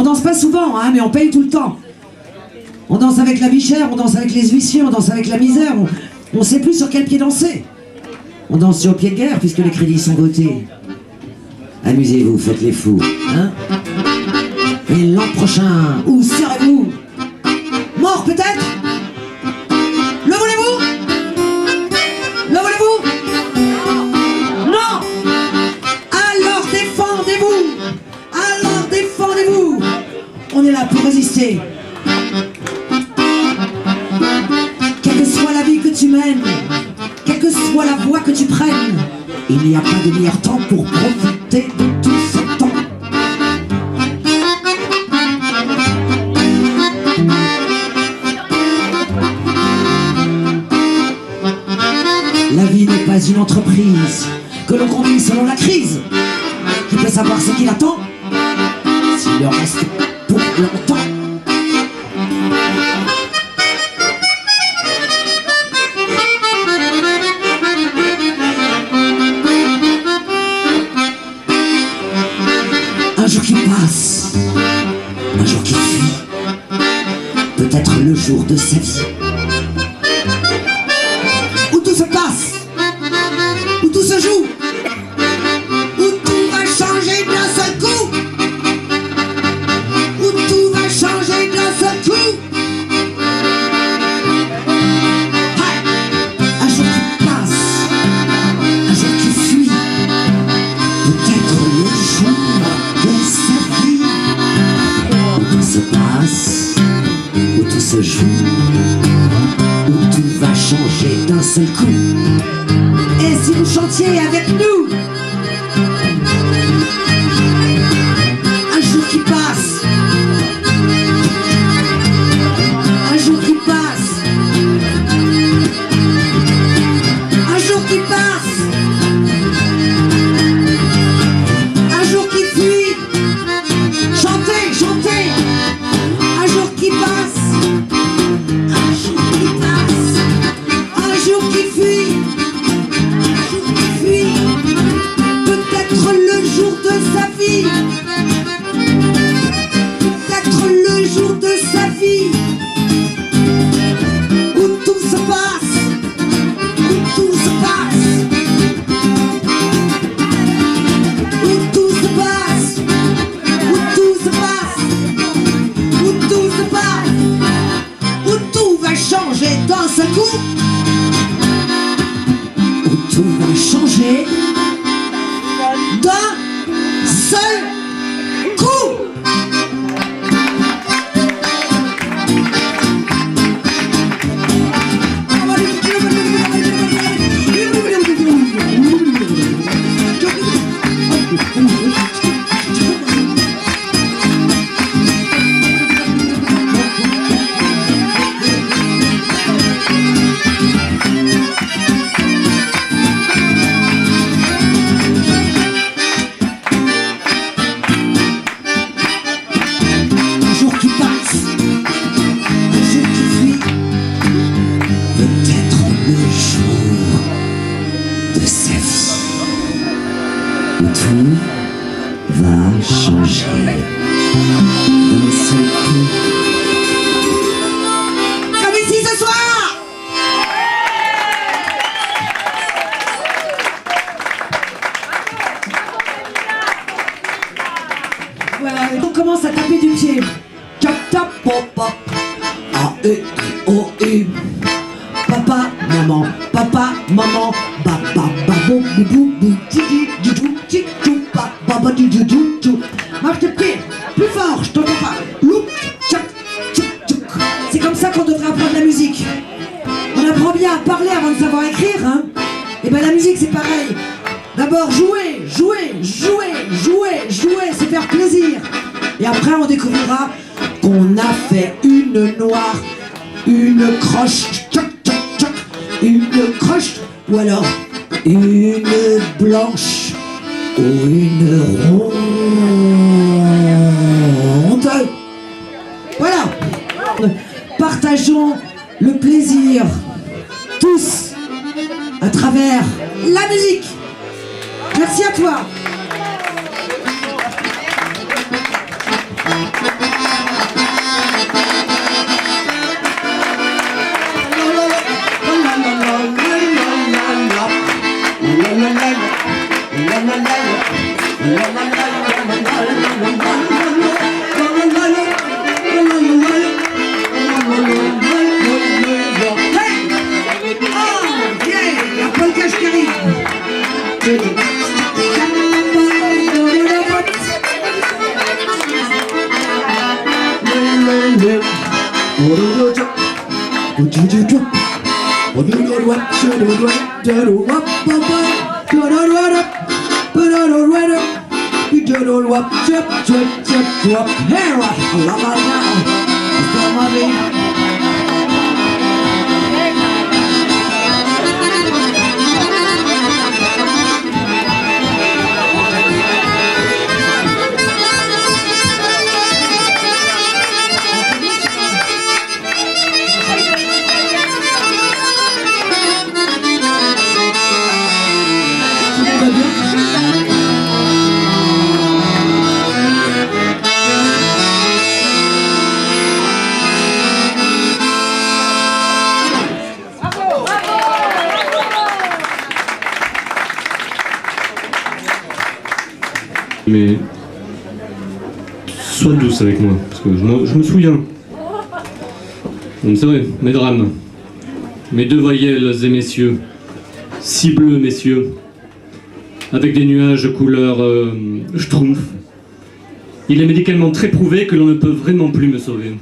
On danse pas souvent, hein, mais on paye tout le temps. On danse avec la vie chère, on danse avec les huissiers, on danse avec la misère. On sait plus sur quel pied danser. On danse sur le pied de guerre puisque les crédits sont votés. Amusez-vous, faites les fous, hein. Et l'an prochain, où serez-vous? Mort peut-être? Le voulez-vous? Le voulez-vous? Non. Alors défendez-vous. Alors défendez-vous. On est là pour résister. Quelle que soit la vie que tu mènes, quelle que soit la voie que tu prennes, il n'y a pas de meilleur temps pour profiter de tout ce temps. La vie n'est pas une entreprise que l'on conduit selon la crise. Qui peut savoir ce qu'il attend s'il reste pour longtemps? Un jour qui passe, un jour qui fuit, peut-être le jour de sa vie. Où tout se passe, où tout se joue, où tout va changer d'un seul coup, où tout va changer d'un seul coup. Un jour qui passe, un jour qui fuit, peut-être le jour de sa vie. Où tout se passe, où tout se joue, où tout va changer d'un seul coup. Et si vous chantiez avec nous? Un jour qui passe, un jour qui passe, un jour qui passe, un jour qui fuit. Chantez, chantez. Un jour qui passe, un jour qui passe, un jour qui fuit, un jour qui fuit, peut-être le jour de sa vie, peut-être le jour de sa vie, où tout se passe, où tout se passe, où tout se passe, où tout se passe, où tout se passe, où tout va changer d'un seul coup, où tout va changer d'un seul coup. Un jour qui passe, un jour qui fuit, peut-être le jour de sa vie, où tout va changer d'un seul coup. Comme ici ce soir. Voilà, et on commence à taper du pied. Tap tap pop pop. A E I O U. Papa, maman, baba babo boubou bou tiki didou tic tou baba didou dou. Marche tes pieds, plus fort, je t'entends pas. Loup, tchac, tchouk, tchouk. C'est comme ça qu'on devrait apprendre la musique. On apprend bien à parler avant de savoir écrire, hein. Et ben la musique c'est pareil. D'abord jouer, jouer, jouer, jouer, jouer, c'est faire plaisir. Et après on découvrira qu'on a fait une noire, une croche, tchoc, tchoc, tchoc, une croche, ou alors une blanche, ou une ronde. Voilà. Partageons le plaisir, tous, à travers la musique. Merci à toi. Mais sois douce avec moi, parce que je me souviens. Vous savez, mes drames, mes deux voyelles et messieurs, si bleus messieurs, avec des nuages couleur schtroumpf. Il est médicalement très prouvé que l'on ne peut vraiment plus me sauver.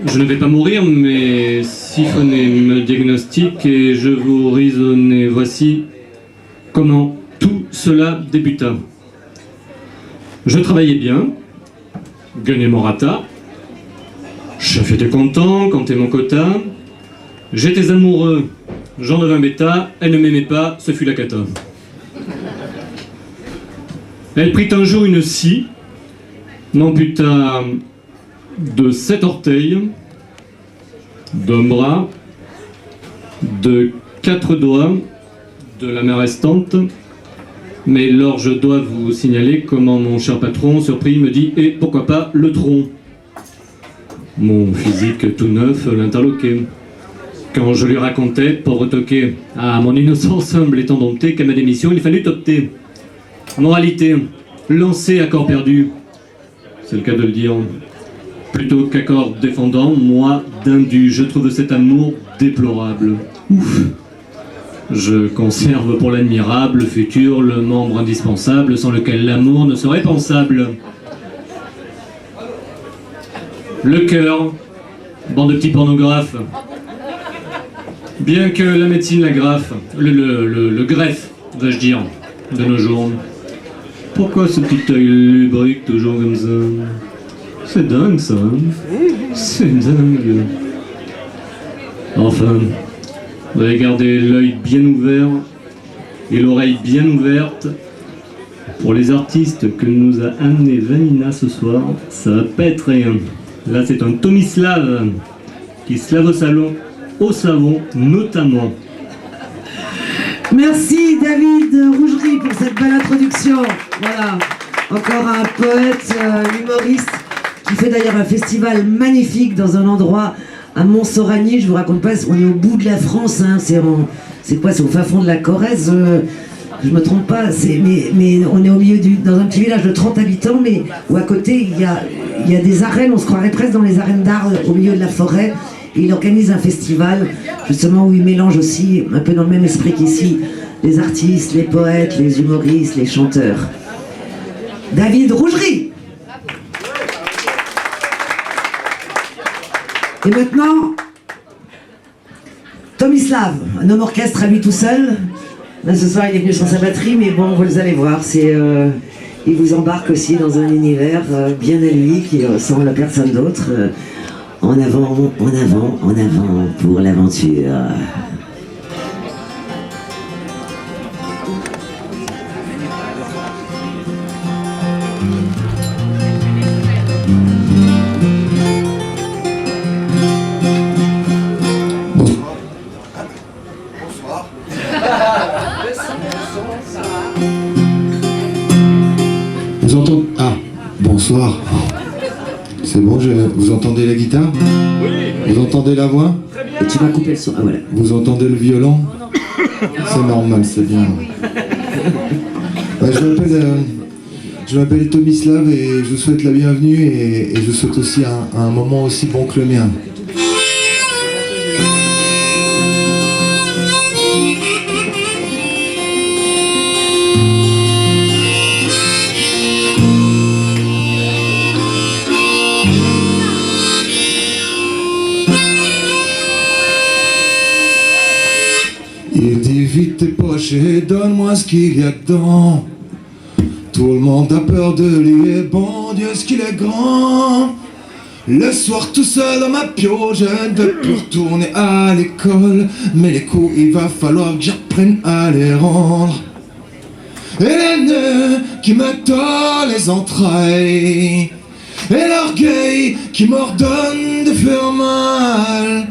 Je ne vais pas mourir, mais siphonnez me diagnostic et je vous raisonne. Voici comment tout cela débuta. Je travaillais bien, gagnais mon rata, chef était content, comptait mon quota, j'étais amoureux, j'en devins bêta, elle ne m'aimait pas, ce fut la cata. Elle prit un jour une scie, m'amputa de 7 orteils, d'un bras, de 4 doigts, de la main restante. Mais lors je dois vous signaler comment mon cher patron, surpris, me dit « Et pourquoi pas le tronc ?» Mon physique tout neuf l'interloquait. Quand je lui racontais, pauvre toqué, à mon innocence humble étant domptée, qu'à ma démission il fallut opter. Moralité, lancer à corps perdu, c'est le cas de le dire. Plutôt qu'à corps défendant, moi, d'indu, je trouve cet amour déplorable. Ouf! Je conserve pour l'admirable futur le membre indispensable sans lequel l'amour ne serait pensable. Le cœur, bande de petits pornographes. Bien que la médecine l'agrafe, le greffe, vais-je dire, de nos jours. Pourquoi ce petit œil lubrique toujours comme ça? C'est dingue ça, hein? C'est dingue. Enfin, vous allez garder l'œil bien ouvert et l'oreille bien ouverte pour les artistes que nous a amené Vanina ce soir. Ça va pas être rien. Là, c'est un Tomislav qui se lave au savon notamment. Merci David Rougerie pour cette belle introduction. Voilà, encore un poète, humoriste, qui fait d'ailleurs un festival magnifique dans un endroit à Montsoragny. Je vous raconte pas, on est au bout de la France, hein, c'est quoi, c'est au fin fond de la Corrèze, je me trompe pas, mais on est au milieu dans un petit village de 30 habitants, mais où à côté il y a des arènes, on se croirait presque dans les arènes d'art au milieu de la forêt. Et il organise un festival, justement, où il mélange aussi, un peu dans le même esprit qu'ici, les artistes, les poètes, les humoristes, les chanteurs. David Rougerie. Et maintenant, Tomislav, un homme orchestre à lui tout seul. Là, ce soir, il est venu sans sa batterie, mais bon, vous allez voir, il vous embarque aussi dans un univers bien à lui, qui ressemble à personne d'autre. En avant, en avant, en avant pour l'aventure. Bonsoir. Vous entendez? Ah, bonsoir. C'est bon, vous entendez la guitare? Oui. Vous entendez la voix? Très bien. Et tu vas couper le son. Ah, voilà. Vous entendez le violon? C'est normal, c'est bien. Je m'appelle Tomislav et je vous souhaite la bienvenue et je souhaite aussi un moment aussi bon que le mien. et donne-moi ce qu'il y a dedans. Tout le monde a peur de lui et bon Dieu ce qu'il est grand. Le soir tout seul dans ma pio, je ne veux plus retourner à l'école. Mais les coups il va falloir que j'apprenne à les rendre. Et les nœuds qui me tordent les entrailles, et l'orgueil qui m'ordonne de faire mal.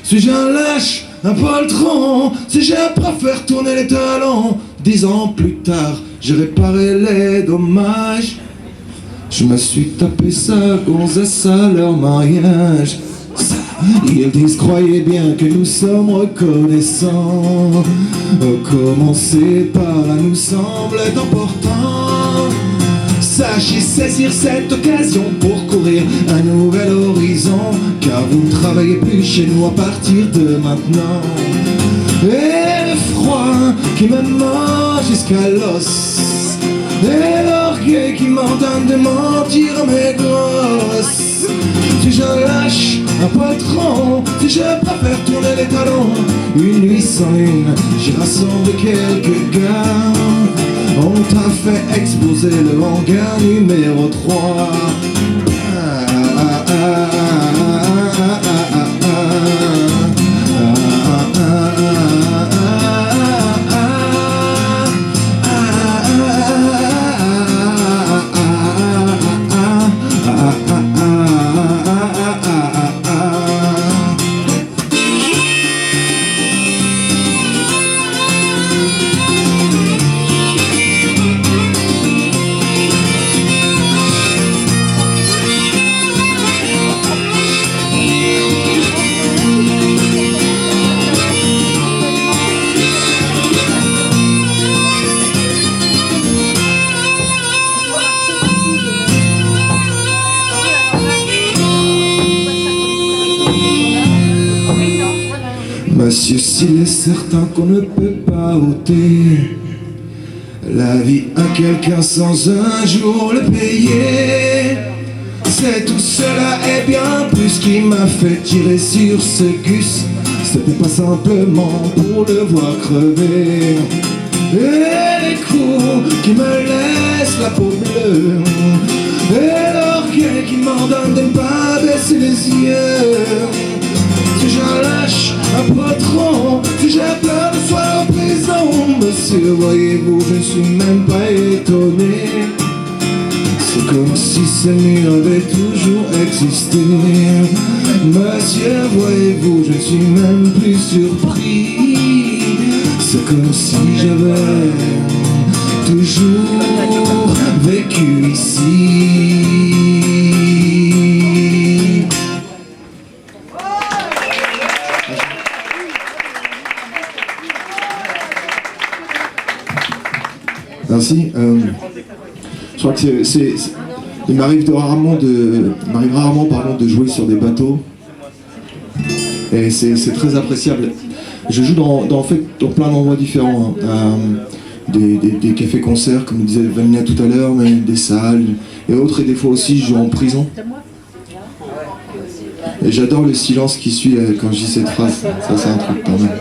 Suis-je un lâche, un poltron, si j'ai pas faire tourner les talons? 10 ans plus tard, j'ai réparé les dommages. Je me suis tapé sa gonzesse à leur mariage. Ils disent croyez bien que nous sommes reconnaissants. Commencer par là nous semble important. Sachez saisir cette occasion pour courir un nouvel horizon, car vous ne travaillez plus chez nous à partir de maintenant. Et le froid qui me mange jusqu'à l'os, et l'orgueil qui m'ordonne de mentir à mes gosses. Si je lâche un patron, si je préfère tourner les talons, une nuit sans lune, j'ai rassemblé quelques gars. On t'a fait exploser le hangar numéro 3. Monsieur, s'il est certain qu'on ne peut pas ôter la vie à quelqu'un sans un jour le payer, c'est tout cela et bien plus qui m'a fait tirer sur ce gus. C'était pas simplement pour le voir crever. Et les coups qui me laissent la peau bleue, et l'orgueil qui m'ordonne de ne pas baisser les yeux. Si je lâche un patron, si j'ai peur de soir en prison, monsieur, voyez-vous, je ne suis même pas étonné. C'est comme si ces murs avaient toujours existé. Monsieur, voyez-vous, je ne suis même plus surpris. C'est comme si j'avais toujours vécu ici. Merci. Je crois que il m'arrive rarement de jouer sur des bateaux, et c'est très appréciable. Je joue dans plein d'endroits différents, hein. Des cafés-concerts, comme disait Vanina tout à l'heure, mais des salles et autres, et des fois aussi je joue en prison. Et j'adore le silence qui suit quand je dis cette phrase. Ça, c'est un truc quand même.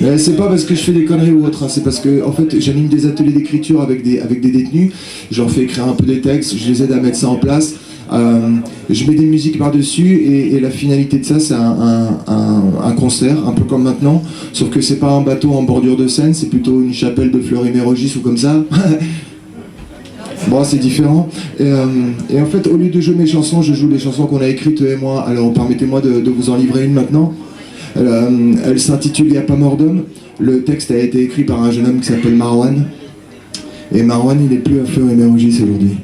Mais c'est pas parce que je fais des conneries ou autre, hein. C'est parce que en fait j'anime des ateliers d'écriture avec des détenus. Je leur fais écrire un peu des textes, je les aide à mettre ça en place. Je mets des musiques par-dessus, et la finalité de ça, c'est un concert, un peu comme maintenant, sauf que c'est pas un bateau en bordure de Seine, c'est plutôt une chapelle de Fleury-Mérogis ou comme ça. Bon, c'est différent. Et en fait, au lieu de jouer mes chansons, je joue les chansons qu'on a écrites, eux et moi. Alors permettez-moi de vous en livrer une maintenant. Elle s'intitule Il n'y a pas mort d'homme. Le texte a été écrit par un jeune homme qui s'appelle Marwan. Et Marwan, il n'est plus à Fleury-Mérogis aujourd'hui.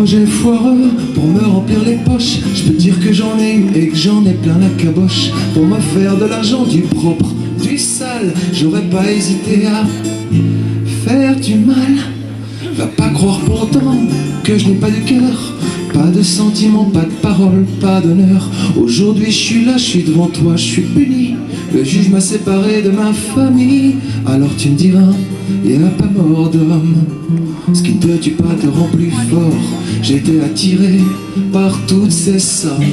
J'ai foireux pour me remplir les poches. Je peux dire que j'en ai eu et que j'en ai plein la caboche. Pour me faire de l'argent, du propre, du sale, j'aurais pas hésité à faire du mal. Va pas croire pourtant que je n'ai pas de cœur, Pas de sentiments, pas de paroles, pas d'honneur. Aujourd'hui je suis là, je suis devant toi, je suis puni. Le juge m'a séparé de ma famille. Alors tu me diras, y a pas mort d'homme. Ce qui ne te tue pas te rend plus fort. J'ai été attiré par toutes ces sommes.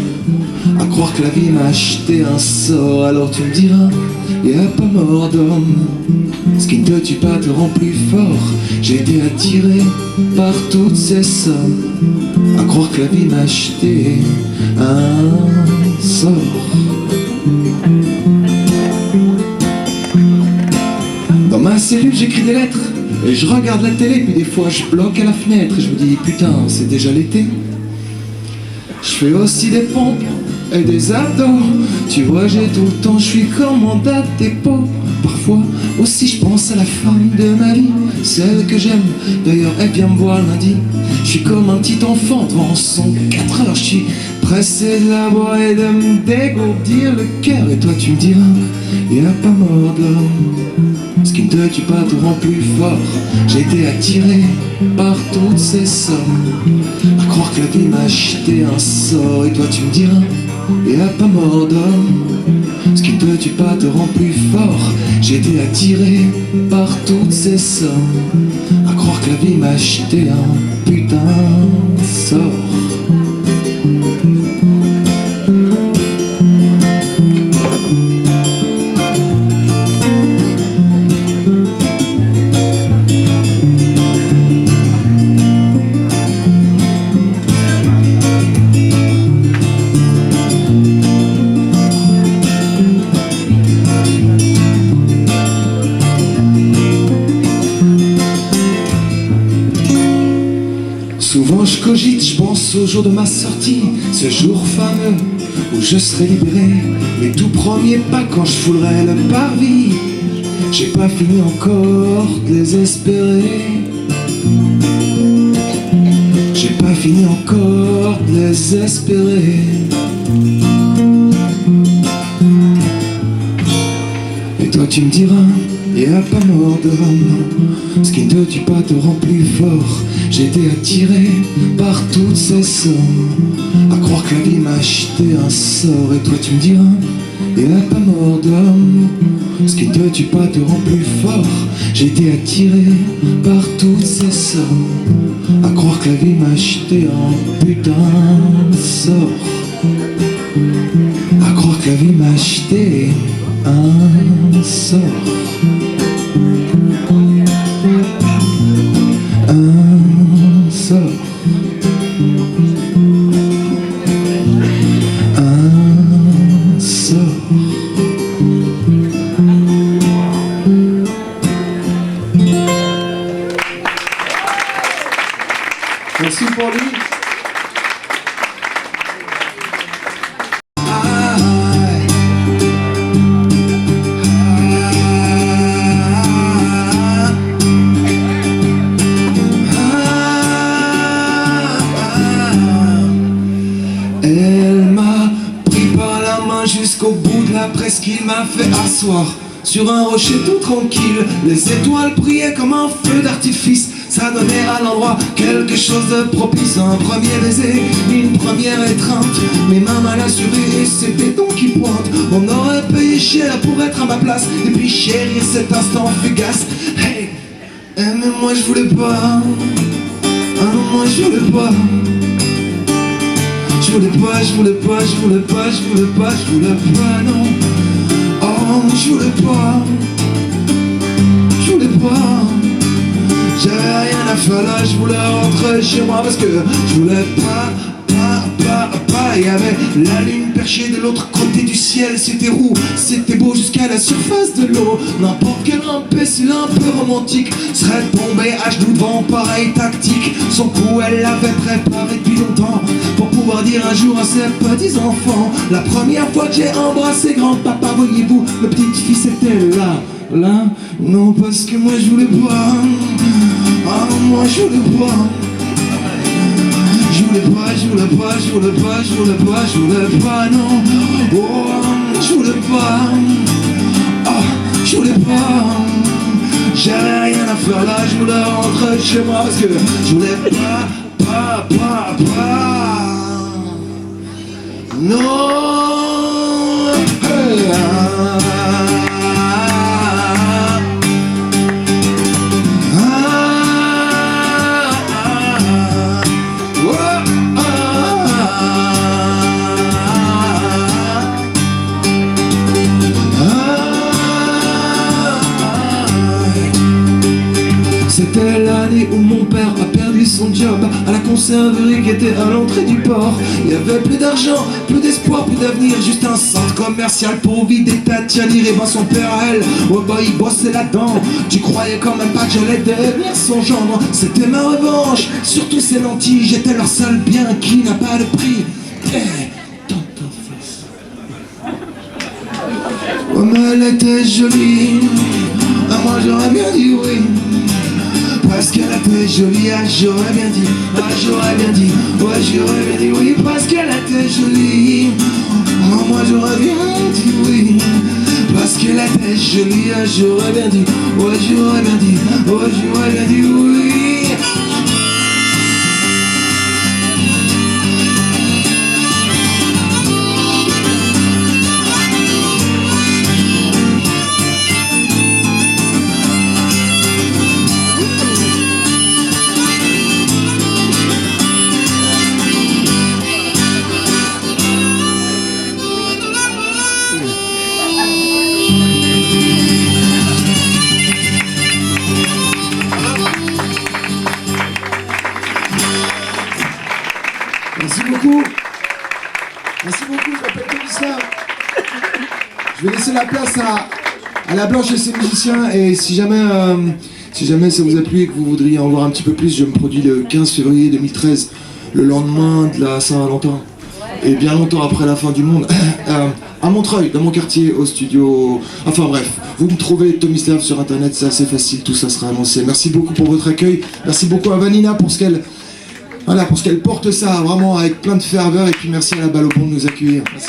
À croire que la vie m'a acheté un sort. Alors tu me diras, y a pas mort d'homme. Ce qui ne te tue pas te rend plus fort. J'ai été attiré par toutes ces sommes. À croire que la vie m'a acheté un sort. Dans ma cellule j'écris des lettres et je regarde la télé, puis des fois je bloque à la fenêtre et je me dis putain c'est déjà l'été. Je fais aussi des pompes et des abdos. Tu vois j'ai tout le temps, je suis comme en date dépôt. Parfois aussi je pense à la femme de ma vie, celle que j'aime, d'ailleurs elle vient me voir lundi. Je suis comme un petit enfant devant son 4 heures. Je suis pressé de la boire et de me dégourdir le cœur. Et toi tu me diras, y a pas mort d'homme. Ce qui ne te tue pas te rend plus fort. J'ai été attiré par toutes ces sommes. À croire que la vie m'a acheté un sort. Et toi tu me diras, y a pas mort d'homme. Ce qui ne te tue pas te rend plus fort. J'ai été attiré par toutes ces sommes. À croire que la vie m'a acheté un putain de sort. Souvent je cogite, je pense au jour de ma sortie, ce jour fameux où je serai libéré. Mes tout premiers pas quand je foulerai le parvis. J'ai pas fini encore de les espérer. J'ai pas fini encore de les espérer. Et toi tu me diras, y a pas mort d'homme. Ce qui ne te tue pas te rend plus fort. J'ai été attiré par toutes ces sommes. À croire que la vie m'a acheté un sort. Et toi tu me diras, y a pas mort d'homme. Ce qui ne te tue pas te rend plus fort. J'ai été attiré par toutes ces sommes. À croire que la vie m'a acheté un putain de sort. À croire que la vie m'a acheté un sort. Un sort. Un sort. Merci pour lui. Elle m'a pris par la main jusqu'au bout de la presqu'île, m'a fait asseoir sur un rocher tout tranquille. Les étoiles brillaient comme un feu d'artifice. Ça donnait à l'endroit quelque chose de propice. Un premier baiser, une première étreinte. Mes mains mal assurées et ces tétons qui pointent. On aurait payé cher pour être à ma place et puis chérir cet instant fugace. Hey, mais moi je voulais pas. Ah non, moi je voulais pas. Je voulais pas, je voulais pas, je voulais pas, je voulais pas, je voulais pas, non. Oh, je voulais pas. Je voulais pas. J'avais rien à faire là, je voulais rentrer chez moi parce que je voulais pas. Il y avait la lune perchée de l'autre côté du ciel. C'était roux, c'était beau jusqu'à la surface de l'eau. N'importe quel imbécile un peu romantique serait tombé à genoux devant pareille tactique. Son cou elle l'avait préparé depuis longtemps pour pouvoir dire un jour à ses petits enfants. La première fois que j'ai embrassé grand-papa, voyez-vous, le petit-fils était là, non parce que moi je voulais pas. Ah moi je voulais pas. Je voulais pas, je voulais pas, je voulais pas, je voulais pas, je voulais pas, non. Oh, je voulais pas. Oh, je voulais pas. J'avais rien à faire là, je voulais rentrer chez moi parce que je voulais pas. Non. Hey, C'était l'année où mon père a perdu son job à la conserverie qui était à l'entrée du port. Il y avait plus d'argent, plus d'espoir, plus d'avenir, juste un centre commercial pour vider ta tirelire. Et ben son père à elle, oh bah il bossait là-dedans. Tu croyais quand même pas que j'allais devenir son gendre. C'était ma revanche, surtout ces lentilles. J'étais leur seul bien qui n'a pas de prix. Oh mais elle était jolie, ah, moi j'aurais bien dit oui. Parce qu'elle était jolie, ah j'aurais bien dit, ah j'aurais bien dit, ouais j'aurais bien dit oui. Parce qu'elle était jolie, oh, moi j'aurais bien dit oui. Parce qu'elle était jolie, ah j'aurais bien dit, ouais j'aurais bien dit, ouais j'aurais bien dit oui. Merci beaucoup. Merci beaucoup, je m'appelle Tomislav. Je vais laisser la place à la Blanche et ses musiciens. Et si jamais ça vous a plu et que vous voudriez en voir un petit peu plus, je me produis le 15 février 2013, le lendemain de la Saint-Valentin. Et bien longtemps après la fin du monde, à Montreuil, dans mon quartier, au studio. Enfin bref, vous me trouvez Tomislav sur internet, c'est assez facile, tout ça sera annoncé. Merci beaucoup pour votre accueil. Merci beaucoup à Vanina pour ce qu'elle... Voilà, pour ce qu'elle porte ça vraiment avec plein de ferveur, et puis merci à la Balle au Pont de nous accueillir. Merci.